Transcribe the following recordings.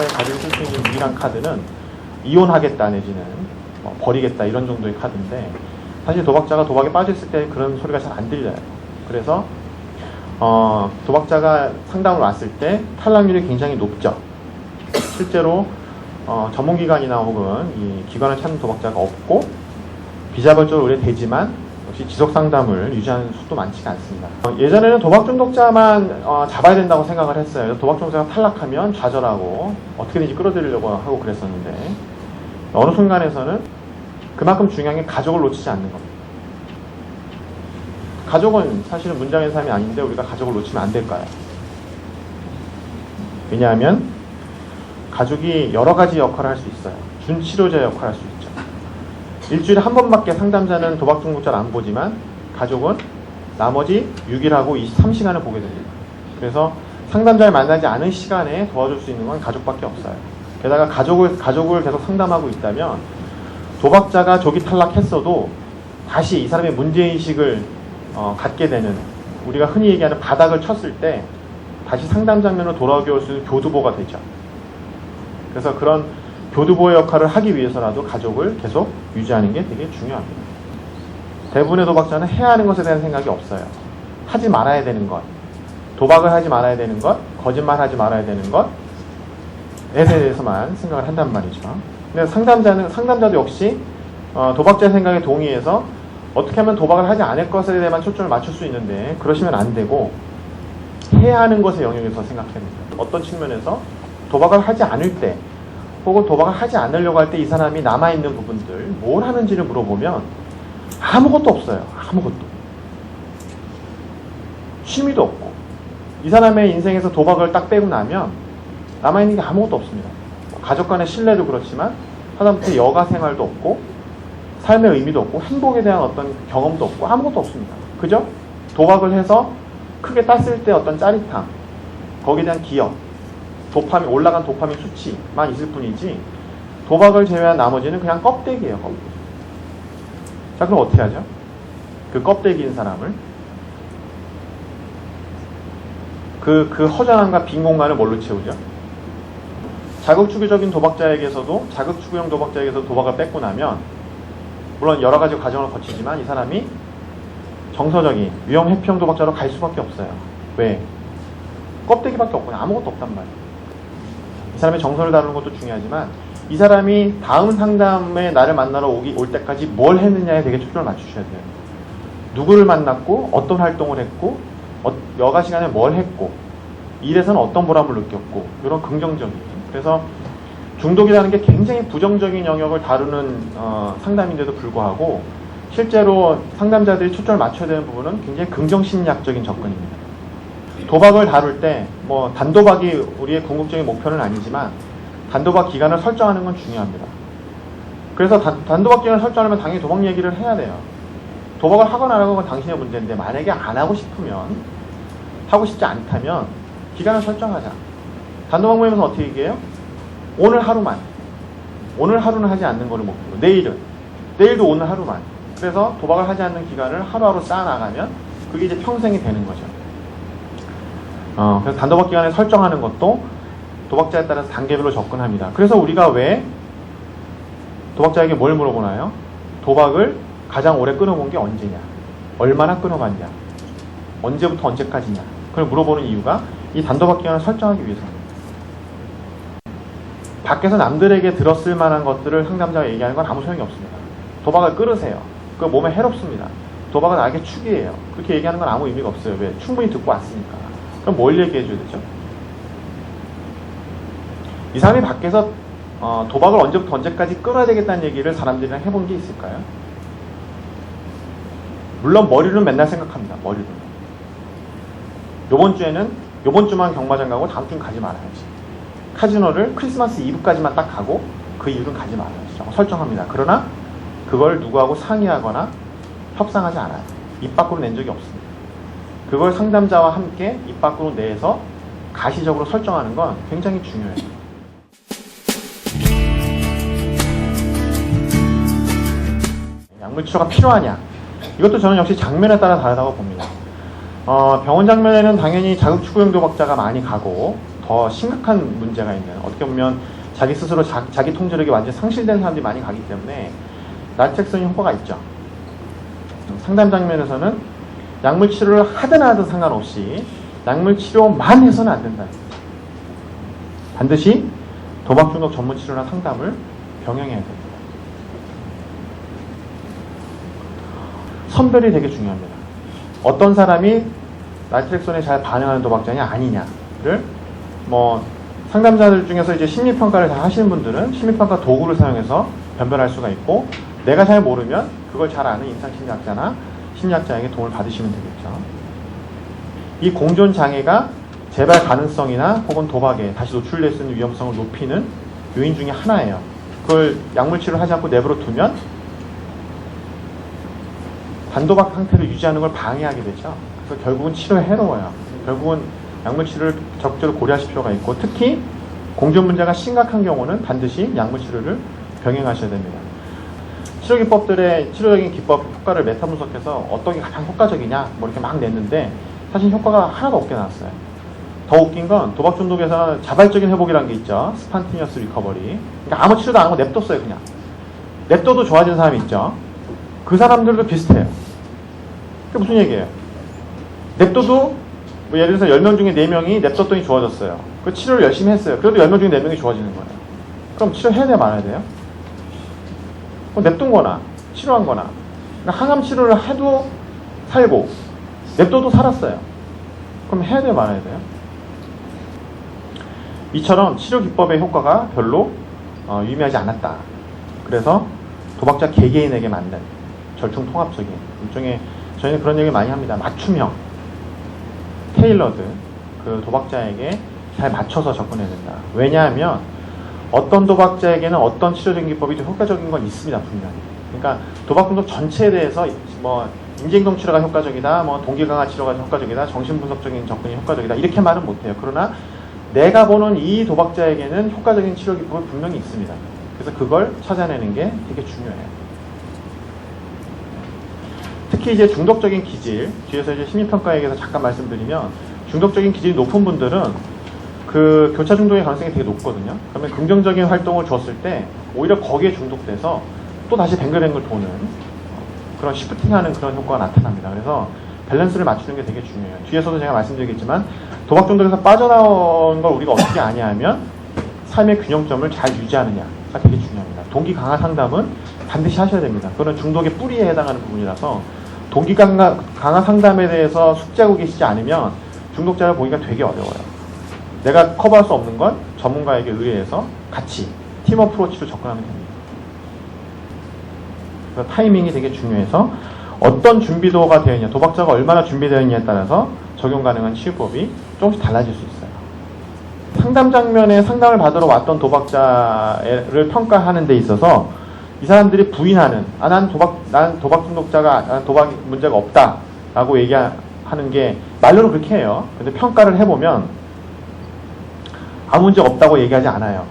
도박자가 가지고 쓸 수 있는 유일한 카드는 이혼하겠다 내지는 버리겠다 이런 정도의 카드인데, 사실 도박자가 도박에 빠졌을 때 그런 소리가 잘 안 들려요. 그래서 도박자가 상담을 왔을 때 탈락률이 굉장히 높죠. 실제로 전문기관이나 혹은 이 기관을 찾는 도박자가 없고 비자발적으로 의뢰되지만 역시 지속상담을 유지하는 수도 많지가 않습니다. 예전에는 도박 중독자만 잡아야 된다고 생각을 했어요. 도박 중독자가 탈락하면 좌절하고 어떻게든지 끌어들이려고 하고 그랬었는데, 어느 순간에서는 그만큼 중요한 게 가족을 놓치지 않는 겁니다. 가족은 사실은 문제의 삶이 아닌데 우리가 가족을 놓치면 안 될까요? 왜냐하면 가족이 여러 가지 역할을 할 수 있어요. 준치료자 역할을 할 수 있죠. 일주일에 한 번밖에 상담자는 도박 중독자를 안 보지만 가족은 나머지 6일하고 23시간을 보게 됩니다. 그래서 상담자를 만나지 않은 시간에 도와줄 수 있는 건 가족밖에 없어요. 게다가 가족을 계속 상담하고 있다면 도박자가 조기 탈락했어도 다시 이 사람의 문제의식을 갖게 되는, 우리가 흔히 얘기하는 바닥을 쳤을 때 다시 상담 장면으로 돌아오게 올 수 있는 교두보가 되죠. 그래서 그런 교두보의 역할을 하기 위해서라도 가족을 계속 유지하는 게 되게 중요합니다. 대부분의 도박자는 해야 하는 것에 대한 생각이 없어요. 하지 말아야 되는 것, 도박을 하지 말아야 되는 것, 거짓말하지 말아야 되는 것에 대해서만 생각을 한단 말이죠. 근데 상담자도 역시 도박자의 생각에 동의해서 어떻게 하면 도박을 하지 않을 것에 대해만 초점을 맞출 수 있는데, 그러시면 안 되고 해야 하는 것의 영역에서 생각해야 됩니다. 어떤 측면에서 도박을 하지 않을 때 혹은 도박을 하지 않으려고 할 때 이 사람이 남아있는 부분들 뭘 하는지를 물어보면 아무것도 없어요. 아무것도. 취미도 없고, 이 사람의 인생에서 도박을 딱 빼고 나면 남아있는 게 아무것도 없습니다. 가족 간의 신뢰도 그렇지만 하다못해 여가 생활도 없고 삶의 의미도 없고 행복에 대한 어떤 경험도 없고 아무것도 없습니다. 그죠? 도박을 해서 크게 땄을 때 어떤 짜릿함, 거기에 대한 기억, 올라간 도파민 수치만 있을 뿐이지 도박을 제외한 나머지는 그냥 껍데기예요. 껍데기. 자, 그럼 어떻게 하죠? 그 껍데기인 사람을, 그 허전함과 빈 공간을 뭘로 채우죠? 자극주기적인 도박자에게서도, 자극주기형 도박자에게서 도박을 뺏고 나면 물론 여러 가지 과정을 거치지만 이 사람이 정서적인 위험 회피형 도박자로 갈 수밖에 없어요. 왜? 껍데기밖에 없거나 아무것도 없단 말이에요. 이 사람의 정서를 다루는 것도 중요하지만 이 사람이 다음 상담에 나를 만나러 올 때까지 뭘 했느냐에 되게 초점을 맞추셔야 돼요. 누구를 만났고 어떤 활동을 했고 여가 시간에 뭘 했고 일에서는 어떤 보람을 느꼈고, 이런 긍정적인. 그래서 중독이라는 게 굉장히 부정적인 영역을 다루는 상담인데도 불구하고 실제로 상담자들이 초점을 맞춰야 되는 부분은 굉장히 긍정심리학적인 접근입니다. 도박을 다룰 때 단도박이 우리의 궁극적인 목표는 아니지만 단도박 기간을 설정하는 건 중요합니다. 그래서 단도박 기간을 설정하려면 당연히 도박 얘기를 해야 돼요. 도박을 하거나 안 하는 건 당신의 문제인데 만약에 안 하고 싶으면, 하고 싶지 않다면 기간을 설정하자. 단도박 모임에서 어떻게 얘기해요? 오늘 하루만. 오늘 하루는 하지 않는 거를 목표로. 내일도 오늘 하루만. 그래서 도박을 하지 않는 기간을 하루하루 쌓아나가면 그게 이제 평생이 되는 거죠. 그래서 단도박 기간을 설정하는 것도 도박자에 따라서 단계별로 접근합니다. 그래서 우리가 왜 도박자에게 뭘 물어보나요? 도박을 가장 오래 끊어본 게 언제냐? 얼마나 끊어봤냐? 언제부터 언제까지냐? 그걸 물어보는 이유가 이 단도박 기간을 설정하기 위해서입니다. 밖에서 남들에게 들었을 만한 것들을 상담자가 얘기하는 건 아무 소용이 없습니다. 도박을 끊으세요. 그거 몸에 해롭습니다. 도박은 나에게 축이에요. 그렇게 얘기하는 건 아무 의미가 없어요. 왜? 충분히 듣고 왔으니까. 그럼 뭘 얘기해줘야 되죠? 이 사람이 밖에서 도박을 언제부터 언제까지 끊어야 되겠다는 얘기를 사람들이랑 해본 게 있을까요? 물론 머리로는 맨날 생각합니다. 머리로는. 요번 주만 경마장 가고 다음 주는 가지 말아야지. 카지노를 크리스마스 이브까지만 딱 가고 그 이후는 가지 말아야지. 설정합니다. 그러나 그걸 누구하고 상의하거나 협상하지 않아요. 입 밖으로 낸 적이 없습니다. 그걸 상담자와 함께 입 밖으로 내서 가시적으로 설정하는 건 굉장히 중요해요. 약물 치료가 필요하냐? 이것도 저는 역시 장면에 따라 다르다고 봅니다. 병원 장면에는 당연히 자극추구용 도박자가 많이 가고 더 심각한 문제가 있는, 어떻게 보면 자기 스스로 자기 통제력이 완전히 상실된 사람들이 많이 가기 때문에 나트렉선이 효과가 있죠. 상담 장면에서는 약물 치료를 하든 안 하든 상관없이 약물 치료만 해서는 안 된다. 반드시 도박 중독 전문 치료나 상담을 병행해야 됩니다. 선별이 되게 중요합니다. 어떤 사람이 나트렉선에 잘 반응하는 도박자냐 아니냐를 상담자들 중에서 이제 심리평가를 다 하시는 분들은 심리평가 도구를 사용해서 변별할 수가 있고, 내가 잘 모르면 그걸 잘 아는 임상심리학자나 심리학자에게 도움을 받으시면 되겠죠. 이 공존 장애가 재발 가능성이나 혹은 도박에 다시 노출될 수 있는 위험성을 높이는 요인 중에 하나예요. 그걸 약물 치료를 하지 않고 내버려 두면 반도박 상태를 유지하는 걸 방해하게 되죠. 그래서 결국은 치료에 해로워요. 결국은 약물 치료를 적극적으로 고려하실 필요가 있고, 특히 공존 문제가 심각한 경우는 반드시 약물 치료를 병행하셔야 됩니다. 치료기법들의 치료적인 기법 효과를 메타 분석해서 어떤 게 가장 효과적이냐 이렇게 막 냈는데 사실 효과가 하나도 없게 나왔어요. 더 웃긴 건 도박 중독에서는 자발적인 회복이라는 게 있죠. 스판티니어스 리커버리. 그러니까 아무 치료도 안 하고 냅뒀어요. 그냥 냅둬도 좋아진 사람이 있죠. 그 사람들도 비슷해요. 그게 무슨 얘기예요? 냅둬도 예를 들어서 10명 중에 4명이 냅뒀더니 좋아졌어요. 그 치료를 열심히 했어요. 그래도 10명 중에 4명이 좋아지는 거예요. 그럼 치료해야 돼요, 말아야 돼요? 냅둔 거나 치료한 거나. 그러니까 항암 치료를 해도 살고 냅둬도 살았어요. 그럼 해야 돼요, 말아야 돼요? 이처럼 치료 기법의 효과가 별로 유의미하지 않았다. 그래서 도박자 개개인에게 맞는 절충통합적인 일종의, 저희는 그런 얘기 많이 합니다. 맞춤형, 테일러드, 그 도박자에게 잘 맞춰서 접근해야 된다. 왜냐하면 어떤 도박자에게는 어떤 치료적인 기법이 좀 효과적인 건 있습니다, 분명히. 그러니까 도박 중독 전체에 대해서 인지행동 치료가 효과적이다, 동기 강화 치료가 효과적이다, 정신분석적인 접근이 효과적이다, 이렇게 말은 못해요. 그러나 내가 보는 이 도박자에게는 효과적인 치료 기법이 분명히 있습니다. 그래서 그걸 찾아내는 게 되게 중요해요. 특히 이제 중독적인 기질, 뒤에서 이제 심리평가 얘기해서 잠깐 말씀드리면, 중독적인 기질이 높은 분들은 그 교차 중독의 가능성이 되게 높거든요. 그러면 긍정적인 활동을 줬을 때 오히려 거기에 중독돼서 또 다시 뱅글뱅글 도는 그런 시프팅하는 그런 효과가 나타납니다. 그래서 밸런스를 맞추는 게 되게 중요해요. 뒤에서도 제가 말씀드리겠지만 도박 중독에서 빠져나온 걸 우리가 어떻게 아냐 하면 삶의 균형점을 잘 유지하느냐가 되게 중요합니다. 동기 강화 상담은 반드시 하셔야 됩니다. 그거는 중독의 뿌리에 해당하는 부분이라서 동기 강화 상담에 대해서 숙지하고 계시지 않으면 중독자를 보기가 되게 어려워요. 내가 커버할 수 없는 건 전문가에게 의뢰해서 같이 팀 어프로치로 접근하면 됩니다. 그래서 타이밍이 되게 중요해서 어떤 준비도가 되어 있냐, 도박자가 얼마나 준비되어 있냐에 따라서 적용 가능한 치유법이 조금씩 달라질 수 있어요. 상담 장면에 상담을 받으러 왔던 도박자를 평가하는 데 있어서 이 사람들이 부인하는, 난 도박 중독자가, 난 도박 문제가 없다라고 얘기하는 게 말로는 그렇게 해요. 근데 평가를 해보면 아무 문제 없다고 얘기하지 않아요.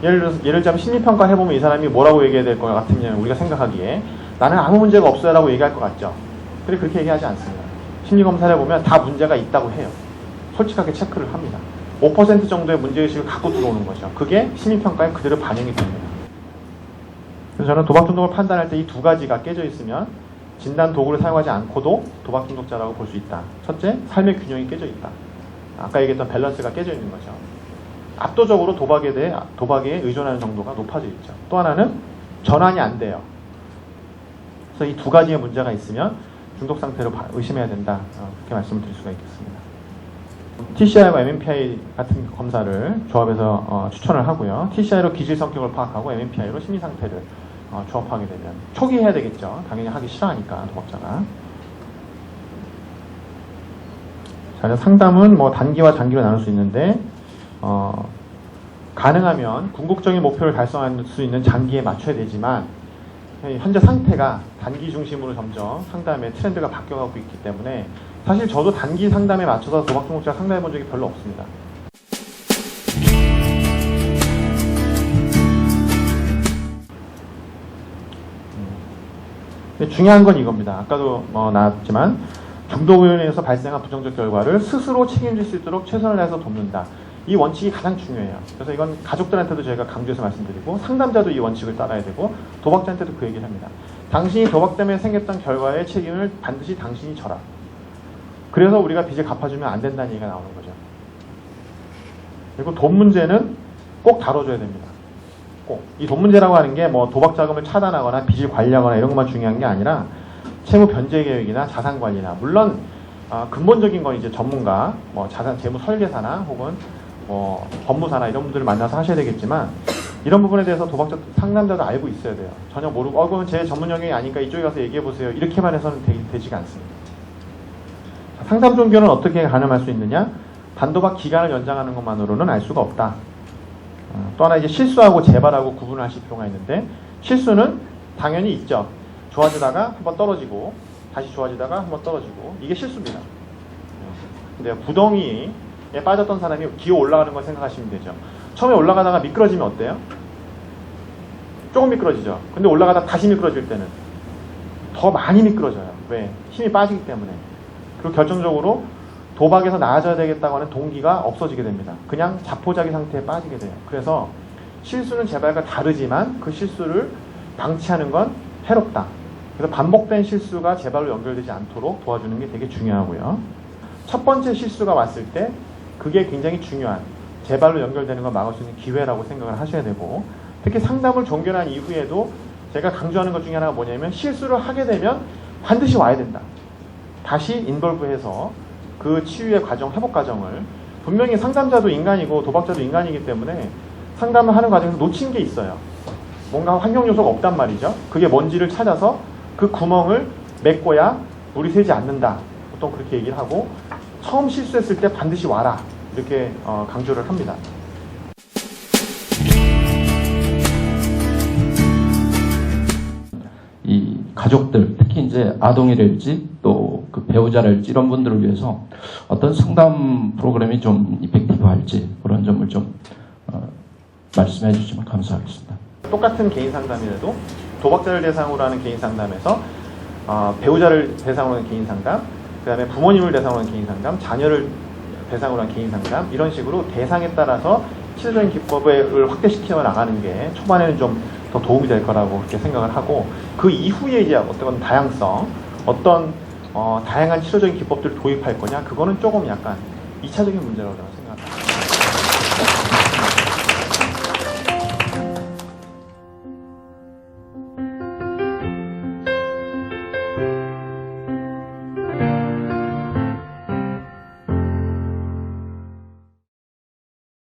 예를 들자면 심리평가 해보면 이 사람이 뭐라고 얘기해야 될 것 같으면 우리가 생각하기에 나는 아무 문제가 없어요 라고 얘기할 것 같죠. 근데 그렇게 얘기하지 않습니다. 심리검사를 해보면 다 문제가 있다고 해요. 솔직하게 체크를 합니다. 5% 정도의 문제의식을 갖고 들어오는 거죠. 그게 심리평가에 그대로 반영이 됩니다. 그래서 저는 도박 중독을 판단할 때 이 두 가지가 깨져 있으면 진단 도구를 사용하지 않고도 도박 중독자라고 볼 수 있다. 첫째, 삶의 균형이 깨져 있다. 아까 얘기했던 밸런스가 깨져 있는 거죠. 압도적으로 도박에 의존하는 정도가 높아져 있죠. 또 하나는 전환이 안 돼요. 그래서 이 두 가지의 문제가 있으면 중독 상태로 의심해야 된다. 그렇게 말씀을 드릴 수가 있겠습니다. TCI와 MMPI 같은 검사를 조합해서 추천을 하고요. TCI로 기질 성격을 파악하고 MMPI로 심리 상태를 조합하게 되면 초기 해야 되겠죠. 당연히 하기 싫어하니까 도박자가. 자, 상담은 단기와 장기로 나눌 수 있는데 가능하면 궁극적인 목표를 달성할 수 있는 장기에 맞춰야 되지만 현재 상태가 단기 중심으로 점점 상담의 트렌드가 바뀌어가고 있기 때문에 사실 저도 단기 상담에 맞춰서 도박 중독자 상담해 본 적이 별로 없습니다. 근데 중요한 건 이겁니다. 아까도 나왔지만 중독으로 인해서 발생한 부정적 결과를 스스로 책임질 수 있도록 최선을 다해서 돕는다. 이 원칙이 가장 중요해요. 그래서 이건 가족들한테도 저희가 강조해서 말씀드리고 상담자도 이 원칙을 따라야 되고 도박자한테도 그 얘기를 합니다. 당신이 도박 때문에 생겼던 결과의 책임을 반드시 당신이 져라. 그래서 우리가 빚을 갚아주면 안 된다는 얘기가 나오는 거죠. 그리고 돈 문제는 꼭 다뤄줘야 됩니다. 꼭. 이 돈 문제라고 하는 게 뭐 도박 자금을 차단하거나 빚을 관리하거나 이런 것만 중요한 게 아니라 채무 변제 계획이나 자산 관리나 물론 근본적인 건 이제 전문가, 뭐 자산 재무 설계사나 혹은 뭐 법무사나 이런 분들을 만나서 하셔야 되겠지만 이런 부분에 대해서 도박자 상담자도 알고 있어야 돼요. 전혀 모르고 그건 제 전문 영역이 아니까 이쪽에 가서 얘기해 보세요. 이렇게만 해서는 되지가 않습니다. 상담 종교는 어떻게 가늠할 수 있느냐? 반도박 기간을 연장하는 것만으로는 알 수가 없다. 또 하나 이제 실수하고 재발하고 구분을 하실 필요가 있는데 실수는 당연히 있죠. 좋아지다가 한번 떨어지고 다시 좋아지다가 한번 떨어지고 이게 실수입니다. 근데 구덩이에 빠졌던 사람이 기어 올라가는 걸 생각하시면 되죠. 처음에 올라가다가 미끄러지면 어때요? 조금 미끄러지죠. 근데 올라가다 다시 미끄러질 때는 더 많이 미끄러져요. 왜? 힘이 빠지기 때문에. 그리고 결정적으로 도박에서 나아져야 되겠다고 하는 동기가 없어지게 됩니다. 그냥 자포자기 상태에 빠지게 돼요. 그래서 실수는 재발과 다르지만 그 실수를 방치하는 건 해롭다. 그래서 반복된 실수가 재발로 연결되지 않도록 도와주는 게 되게 중요하고요. 첫 번째 실수가 왔을 때 그게 굉장히 중요한 재발로 연결되는 걸 막을 수 있는 기회라고 생각을 하셔야 되고 특히 상담을 종결한 이후에도 제가 강조하는 것 중에 하나가 뭐냐면 실수를 하게 되면 반드시 와야 된다. 다시 인볼브해서 그 치유의 과정, 회복 과정을 분명히 상담자도 인간이고 도박자도 인간이기 때문에 상담을 하는 과정에서 놓친 게 있어요. 뭔가 환경 요소가 없단 말이죠. 그게 뭔지를 찾아서 그 구멍을 메꿔야 물이 새지 않는다. 보통 그렇게 얘기를 하고 처음 실수했을 때 반드시 와라. 이렇게 강조를 합니다. 이 가족들, 특히 이제 아동이랄지 또 그 배우자랄지 이런 분들을 위해서 어떤 상담 프로그램이 좀 이펙티브할지 그런 점을 좀 말씀해 주시면 감사하겠습니다. 똑같은 개인 상담이라도 도박자를 대상으로 하는 개인 상담에서 배우자를 대상으로 하는 개인 상담, 그 다음에 부모님을 대상으로 하는 개인 상담, 자녀를 대상으로 한 개인 상담 이런 식으로 대상에 따라서 치료적인 기법을 확대시켜 나가는 게 초반에는 좀 더 도움이 될 거라고 그렇게 생각을 하고 그 이후에 이제 어떤 다양성, 어떤 다양한 치료적인 기법들을 도입할 거냐 그거는 조금 약간 2차적인 문제라고 저는 생각합니다.